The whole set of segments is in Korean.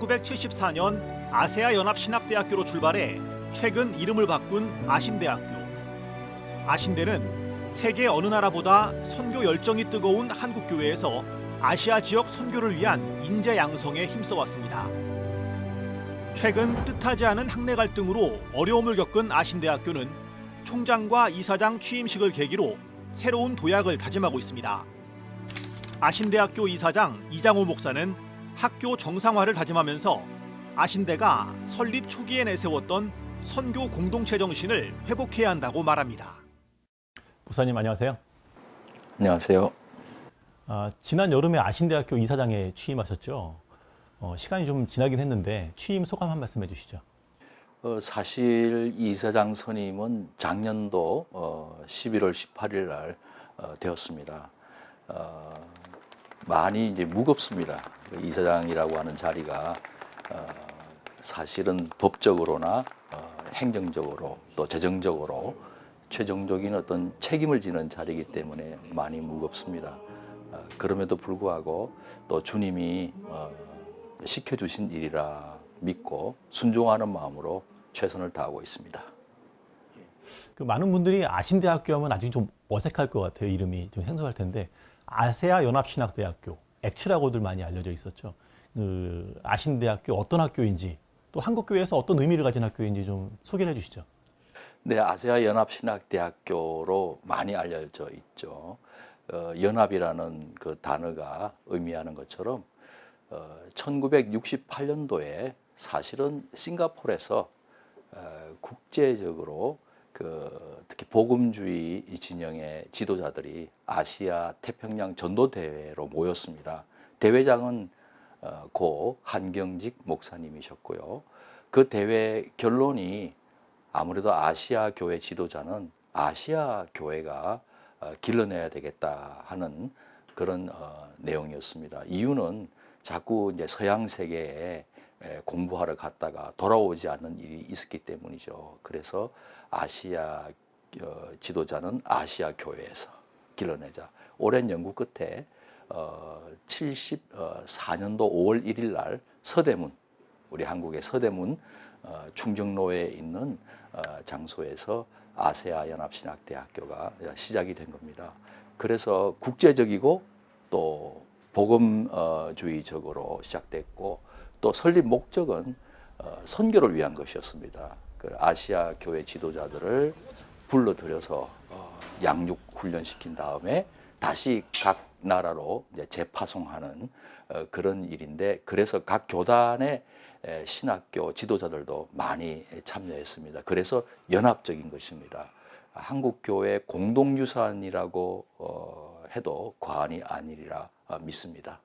1974년 아세아 연합신학대학교로 출발해 최근 이름을 바꾼 아신대학교. 아신대는 세계 어느 나라보다 선교 열정이 뜨거운 한국교회에서 아시아 지역 선교를 위한 인재 양성에 힘써왔습니다. 최근 뜻하지 않은 학내 갈등으로 어려움을 겪은 아신대학교는 총장과 이사장 취임식을 계기로 새로운 도약을 다짐하고 있습니다. 아신대학교 이사장 이장호 목사는 학교 정상화를 다짐하면서 아신대가 설립 초기에 내세웠던 선교 공동체 정신을 회복해야 한다고 말합니다. 목사님 안녕하세요. 안녕하세요. 지난 여름에 아신대학교 이사장에 취임하셨죠. 시간이 좀 지나긴 했는데 취임 소감 한 말씀 해주시죠. 사실 이사장 선임은 작년도 11월 18일 날 되었습니다. 많이 이제 무겁습니다. 이사장이라고 하는 자리가 사실은 법적으로나 행정적으로 또 재정적으로 최종적인 어떤 책임을 지는 자리이기 때문에 많이 무겁습니다. 그럼에도 불구하고 또 주님이 시켜주신 일이라 믿고 순종하는 마음으로 최선을 다하고 있습니다. 그 많은 분들이 아신대학교 하면 아직 좀 어색할 것 같아요. 이름이 좀 생소할 텐데 아세아 연합신학대학교, 액츠라고들 많이 알려져 있었죠. 그 아신대학교 어떤 학교인지 또 한국교회에서 어떤 의미를 가진 학교인지 좀 소개해 주시죠. 네, 아세아 연합신학대학교로 많이 알려져 있죠. 연합이라는 그 단어가 의미하는 것처럼 1968년도에 사실은 싱가포르에서 국제적으로 특히 복음주의 진영의 지도자들이 아시아 태평양 전도 대회로 모였습니다. 대회장은 고 한경직 목사님이셨고요. 그 대회 결론이 아무래도 아시아 교회 지도자는 아시아 교회가 길러내야 되겠다 하는 그런 내용이었습니다. 이유는 자꾸 이제 서양 세계에 공부하러 갔다가 돌아오지 않는 일이 있었기 때문이죠. 그래서 아시아 지도자는 아시아 교회에서 길러내자. 오랜 연구 끝에 74년도 5월 1일 날 서대문, 우리 한국의 서대문 충정로에 있는 장소에서 아세아 연합신학대학교가 시작이 된 겁니다. 그래서 국제적이고 또 복음주의적으로 시작됐고 또 설립 목적은 선교를 위한 것이었습니다. 그 아시아 교회 지도자들을 불러들여서 양육 훈련시킨 다음에 다시 각 나라로 이제 재파송하는 그런 일인데, 그래서 각 교단의 신학교 지도자들도 많이 참여했습니다. 그래서 연합적인 것입니다. 한국교회 공동유산이라고 해도 과언이 아니리라 믿습니다.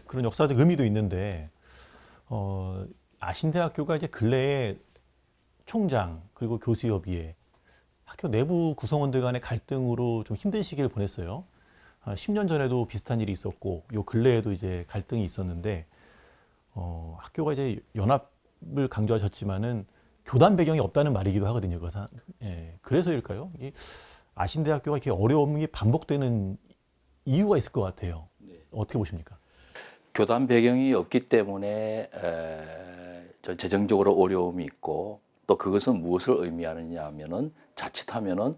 그런 역사적 의미도 있는데 아신대학교가 이제 근래에 총장 그리고 교수협의회 학교 내부 구성원들 간의 갈등으로 좀 힘든 시기를 보냈어요. 10년 전에도 비슷한 일이 있었고 요 근래에도 이제 갈등이 있었는데 학교가 이제 연합을 강조하셨지만은 교단 배경이 없다는 말이기도 하거든요. 그래서일까요? 이게 아신대학교가 이렇게 어려움이 반복되는 이유가 있을 것 같아요. 어떻게 보십니까? 교단 배경이 없기 때문에 재정적으로 어려움이 있고, 또 그것은 무엇을 의미하느냐 하면은 자칫하면은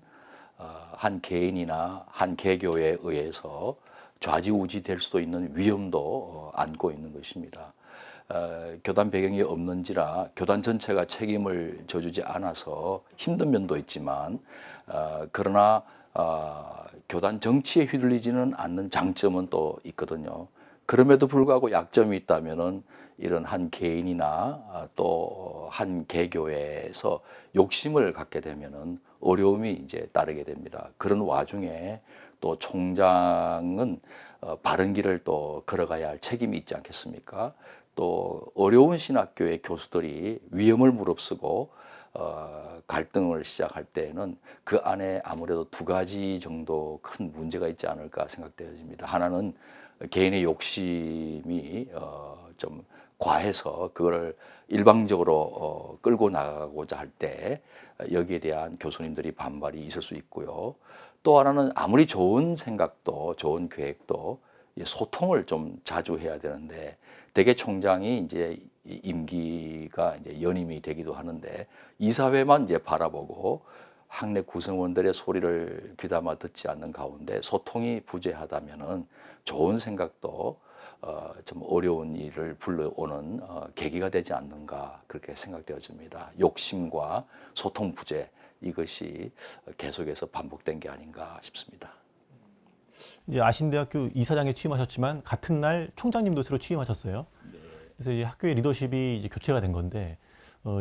한 개인이나 한 개교에 의해서 좌지우지 될 수도 있는 위험도 안고 있는 것입니다. 교단 배경이 없는지라 교단 전체가 책임을 져주지 않아서 힘든 면도 있지만, 그러나 교단 정치에 휘둘리지는 않는 장점은 또 있거든요. 그럼에도 불구하고 약점이 있다면은 이런 한 개인이나 또 한 개교회에서 욕심을 갖게 되면은 어려움이 이제 따르게 됩니다. 그런 와중에 또 총장은 바른 길을 또 걸어가야 할 책임이 있지 않겠습니까? 또 어려운 신학교의 교수들이 위험을 무릅쓰고 갈등을 시작할 때에는 그 안에 아무래도 두 가지 정도 큰 문제가 있지 않을까 생각되어집니다. 하나는 개인의 욕심이 좀 과해서 그걸 일방적으로 끌고 나가고자 할 때 여기에 대한 교수님들이 반발이 있을 수 있고요. 또 하나는 아무리 좋은 생각도 좋은 계획도 소통을 좀 자주 해야 되는데 대개 총장이 이제 임기가 이제 연임이 되기도 하는데 이사회만 이제 바라보고 학내 구성원들의 소리를 귀담아 듣지 않는 가운데 소통이 부재하다면은 좋은 생각도 좀 어려운 일을 불러오는 계기가 되지 않는가 그렇게 생각되어집니다. 욕심과 소통 부재 이것이 계속해서 반복된 게 아닌가 싶습니다. 이제 아신대학교 이사장에 취임하셨지만 같은 날 총장님도 새로 취임하셨어요. 그래서 이제 학교의 리더십이 이제 교체가 된 건데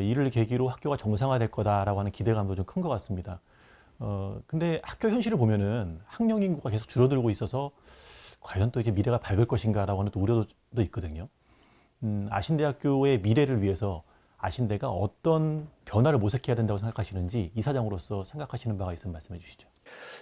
이를 계기로 학교가 정상화될 거다라고 하는 기대감도 좀 큰 것 같습니다. 근데 학교 현실을 보면은 학령 인구가 계속 줄어들고 있어서 과연 또 이제 미래가 밝을 것인가라고 하는 또 우려도 있거든요. 아신대학교의 미래를 위해서 아신대가 어떤 변화를 모색해야 된다고 생각하시는지 이사장으로서 생각하시는 바가 있으면 말씀해 주시죠.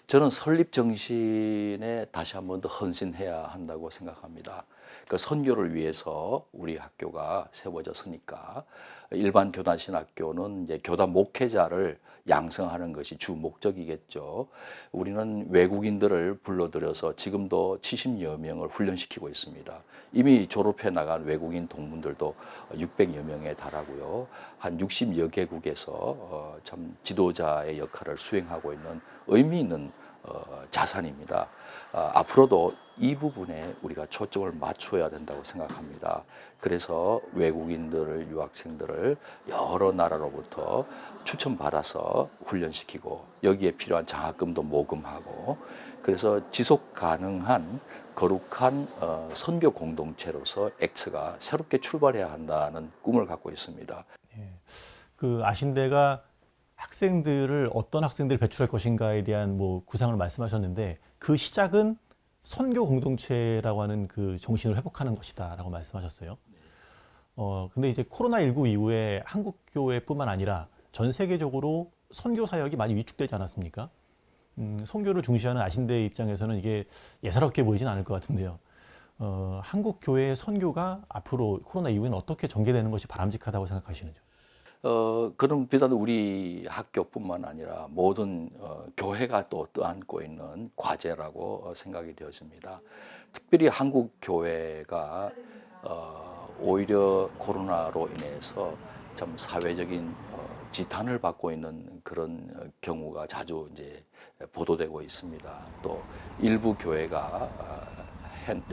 저는 설립 정신에 다시 한 번 더 헌신해야 한다고 생각합니다. 그 선교를 위해서 우리 학교가 세워졌으니까 일반 교단신학교는 이제 교단 목회자를 양성하는 것이 주 목적이겠죠. 우리는 외국인들을 불러들여서 지금도 70여 명을 훈련시키고 있습니다. 이미 졸업해 나간 외국인 동문들도 600여 명에 달하고요. 한 60여 개국에서 참 지도자의 역할을 수행하고 있는 의미 있는 자산입니다. 앞으로도 이 부분에 우리가 초점을 맞춰야 된다고 생각합니다. 그래서 외국인들을, 유학생들을 여러 나라로부터 추천받아서 훈련시키고 여기에 필요한 장학금도 모금하고 그래서 지속 가능한 거룩한 선교 공동체로서 엑스가 새롭게 출발해야 한다는 꿈을 갖고 있습니다. 그 아신대가 학생들을 어떤 학생들을 배출할 것인가에 대한 뭐 구상을 말씀하셨는데 그 시작은 선교 공동체라고 하는 그 정신을 회복하는 것이다라고 말씀하셨어요. 근데 이제 코로나19 이후에 한국 교회뿐만 아니라 전 세계적으로 선교 사역이 많이 위축되지 않았습니까? 선교를 중시하는 아신대 입장에서는 이게 예사롭게 보이진 않을 것 같은데요. 한국 교회의 선교가 앞으로 코로나 이후에는 어떻게 전개되는 것이 바람직하다고 생각하시는지요? 그런 비단 우리 학교뿐만 아니라 모든 교회가 또 떠안고 있는 과제라고 생각이 되어집니다. 특별히 한국 교회가 오히려 코로나로 인해서 참 사회적인 지탄을 받고 있는 그런 경우가 자주 이제 보도되고 있습니다. 또 일부 교회가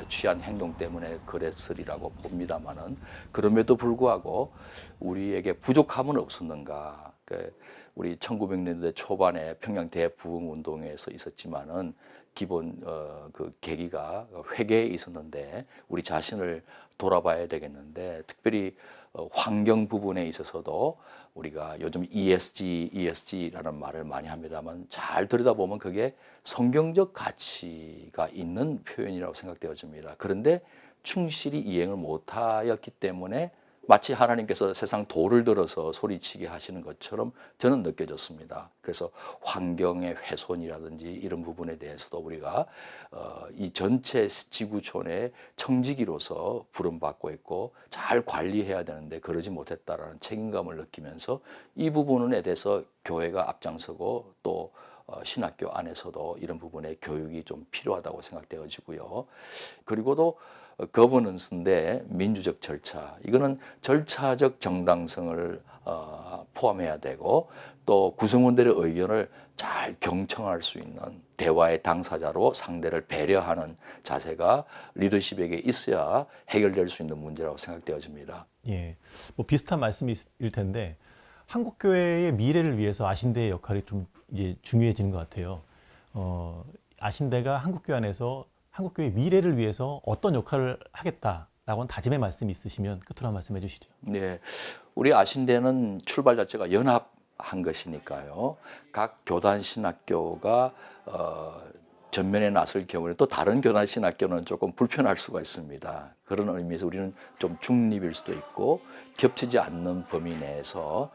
취한 행동 때문에 그랬으리라고 봅니다만은 그럼에도 불구하고 우리에게 부족함은 없었는가? 우리 1900년대 초반에 평양 대부흥 운동에서 있었지만은 기본 그 계기가 회개에 있었는데 우리 자신을 돌아봐야 되겠는데 특별히 환경 부분에 있어서도 우리가 요즘 ESG라는 말을 많이 합니다만 잘 들여다보면 그게 성경적 가치가 있는 표현이라고 생각되어집니다. 그런데 충실히 이행을 못하였기 때문에 마치 하나님께서 세상 도를 들어서 소리치게 하시는 것처럼 저는 느껴졌습니다. 그래서 환경의 훼손이라든지 이런 부분에 대해서도 우리가 이 전체 지구촌의 청지기로서 부름받고 있고 잘 관리해야 되는데 그러지 못했다라는 책임감을 느끼면서 이 부분에 대해서 교회가 앞장서고 또 신학교 안에서도 이런 부분의 교육이 좀 필요하다고 생각되어지고요. 그리고도 거버넌스인데 민주적 절차, 이거는 절차적 정당성을 포함해야 되고 또 구성원들의 의견을 잘 경청할 수 있는 대화의 당사자로 상대를 배려하는 자세가 리더십에게 있어야 해결될 수 있는 문제라고 생각되어집니다. 예, 뭐 비슷한 말씀일 텐데 한국 교회의 미래를 위해서 아신대의 역할이 좀 이제 중요해지는 것 같아요. 아신대가 한국 교회 안에서 한국 교회의 미래를 위해서 어떤 역할을 하겠다라고 하는 다짐의 말씀이 있으시면 끝으로 한 말씀 해주시죠. 네, 우리 아신대는 출발 자체가 연합한 것이니까요. 각 교단 신학교가 전면에 나설 경우에 또 다른 교단 신학교는 조금 불편할 수가 있습니다. 그런 의미에서 우리는 좀 중립일 수도 있고 겹치지 않는 범위 내에서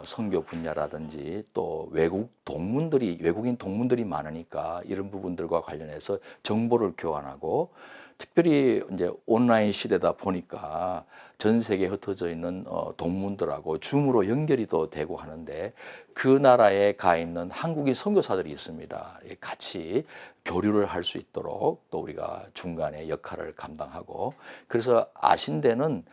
선교 분야라든지 또 외국인 동문들이 많으니까 이런 부분들과 관련해서 정보를 교환하고 특별히 이제 온라인 시대다 보니까 전 세계에 흩어져 있는 동문들하고 줌으로 연결이 또 되고 하는데 그 나라에 가 있는 한국인 선교사들이 있습니다. 같이 교류를 할 수 있도록 또 우리가 중간에 역할을 감당하고 그래서 아신대는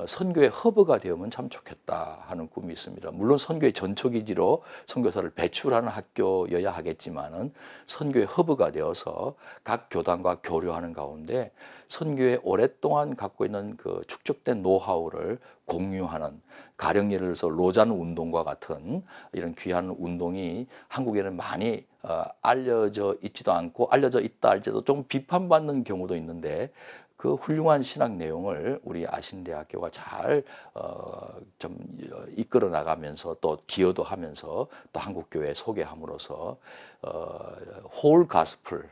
선교의 허브가 되면 참 좋겠다 하는 꿈이 있습니다. 물론 선교의 전초기지로 선교사를 배출하는 학교여야 하겠지만은 선교의 허브가 되어서 각 교단과 교류하는 가운데 선교에 오랫동안 갖고 있는 그 축적된 노하우를 공유하는 가령 예를 들어서 로잔 운동과 같은 이런 귀한 운동이 한국에는 많이 알려져 있지도 않고 알려져 있다 할지라도 좀 비판받는 경우도 있는데 그 훌륭한 신학 내용을 우리 아신대학교가 잘 좀 이끌어 나가면서 또 기여도 하면서 또 한국교회에 소개함으로써 홀 가스플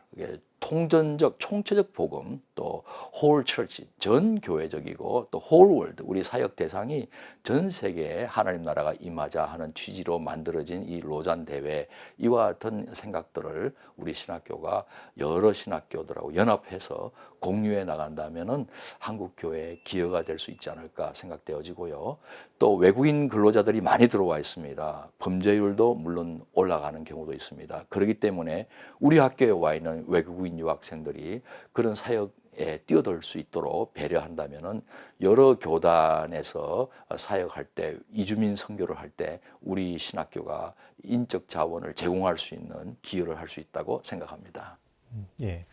통전적 총체적 복음 또 홀 처치 전 교회적이고 또 홀 월드 우리 사역 대상이 전 세계에 하나님 나라가 임하자 하는 취지로 만들어진 이 로잔 대회 이와 같은 생각들을 우리 신학교가 여러 신학교들하고 연합해서 공유해 나간다면은 한국 교회에 기여가 될 수 있지 않을까 생각되어지고요. 또 외국인 근로자들이 많이 들어와 있습니다. 범죄율도 물론 올라가는 경우도 있습니다. 그렇기 때문에 우리 학교에 와 있는 외국인 유학생들이 그런 사역에 뛰어들 수 있도록 배려한다면은 여러 교단에서 사역할 때 이주민 선교를 할 때 우리 신학교가 인적 자원을 제공할 수 있는 기여를 할 수 있다고 생각합니다. 예,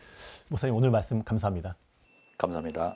목사님 오늘 말씀 감사합니다. 감사합니다.